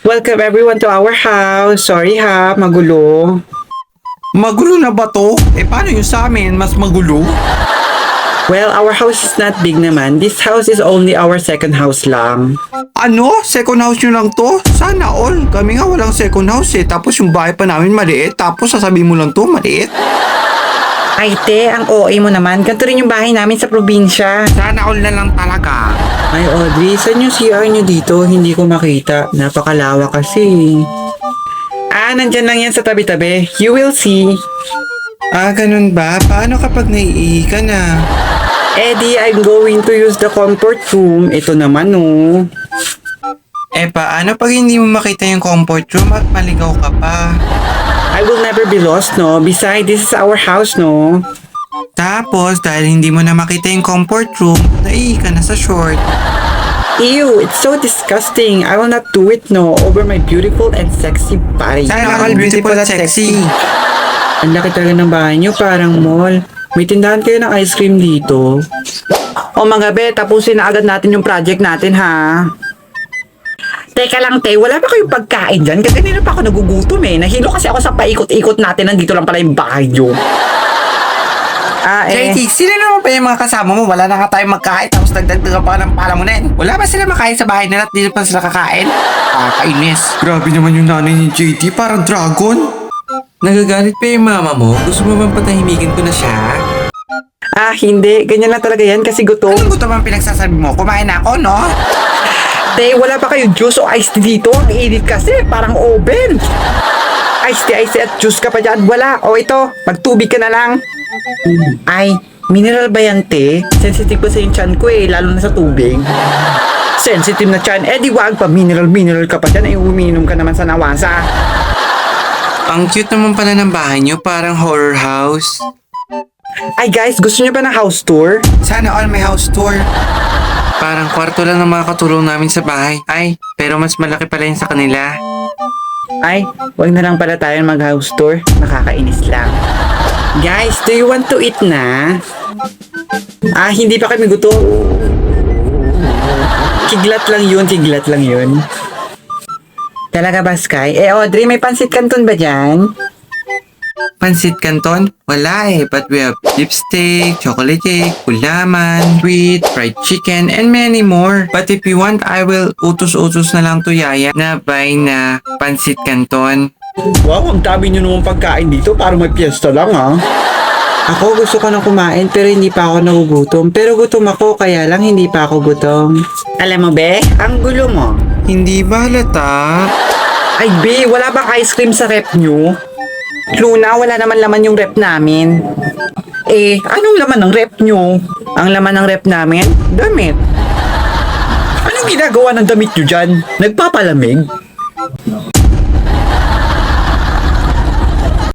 Welcome everyone to our house. Sorry ha, magulo. Magulo na ba to? Paano yung sa amin? Mas magulo? Well, our house is not big naman. This house is only our second house lang. Ano? Second house nyo lang to? Sana all. Kami nga walang second house Tapos yung bahay pa namin maliit. Tapos sasabihin mo lang to, maliit. Ay te, ang OA mo naman. Ganito rin yung bahay namin sa probinsya. Sana all na lang talaga. Ay Audrey, saan yung CR nyo dito? Hindi ko makita. Napakalawak kasi. Nandyan lang yan sa tabi-tabi. You will see. Ganun ba? Paano kapag naiihi ka na? Eddie, I'm going to use the comfort room. Ito naman oh. Paano pag hindi mo makita yung comfort room at maligaw ka pa? I will never be lost, no? Besides, this is our house, no? Tapos, dahil hindi mo na makita yung comfort room, naiihi ka na sa short. Ew, it's so disgusting. I will not do it, no, over my beautiful and sexy body. Sana all beautiful at sexy. Ang laki talaga ng bahay nyo, parang mall. May tindahan kayo ng ice cream dito. O mga be, tapusin na agad natin yung project natin, ha? Teka lang, te, wala ba kayong pagkain dyan? Kasi kanina pa ako nagugutom Nahilo kasi ako sa paikot-ikot natin. Nandito lang pala yung bahay nyo. JT, sino naman pa yung mga kasama mo? Wala na nga tayong magkain tapos nagdagdagan pa ng palamunin. Wala ba sila makain sa bahay nila at dito pa sila kakain? Kainis. Grabe naman yung nanay ni JT, parang dragon. Nagagalit pa yung mama mo? Gusto mo bang patahimikin ko na siya? Hindi. Ganyan lang talaga yan kasi gutom. Anong gusto bang pinagsasabi mo? Kumain na ako, no? Te, wala pa kayong juice o iced tea dito? Ang init kasi, parang oven. Iced tea at juice ka pa dyan. Wala. O ito, magtubig ka na lang. Ay, mineral ba yan, te? Sensitive pa sa yung chan ko lalo na sa tubig. Sensitive na chan. Di wag pa, mineral ka pa dyan. Umiinom ka naman sa nawasa. Ang cute naman pala ng bahay niyo, parang horror house. Ay guys, gusto niyo ba ng house tour? Sana all may house tour. Parang kwarto lang ng mga katulong namin sa bahay. Ay, pero mas malaki pala yun sa kanila. Ay, wag na lang pala tayo mag-house tour. Nakakainis lang. Guys, do you want to eat na? Hindi pa kami gutom. Kiglat lang yun. Talaga ba, Sky? Audrey, may pansit canton ba dyan? Pansit Canton? Wala but we have lipstick, chocolate cake, gulaman, sweet, fried chicken, and many more. But if you want, I will utos-utos na lang to Yaya na buy na Pansit Canton. Wow, ang dami nyo naman pagkain dito. Parang may piyesta lang Ako gusto ko nang kumain pero hindi pa ako nagugutom. Pero gutom ako kaya lang hindi pa ako gutom. Alam mo be, ang gulo mo. Hindi ba halata? Ay be, wala bang ice cream sa rep nyo? Luna, wala naman laman yung rep namin. Anong laman ng rep nyo? Ang laman ng rep namin? Damit. Anong ginagawa ng damit nyo dyan? Nagpapalamig?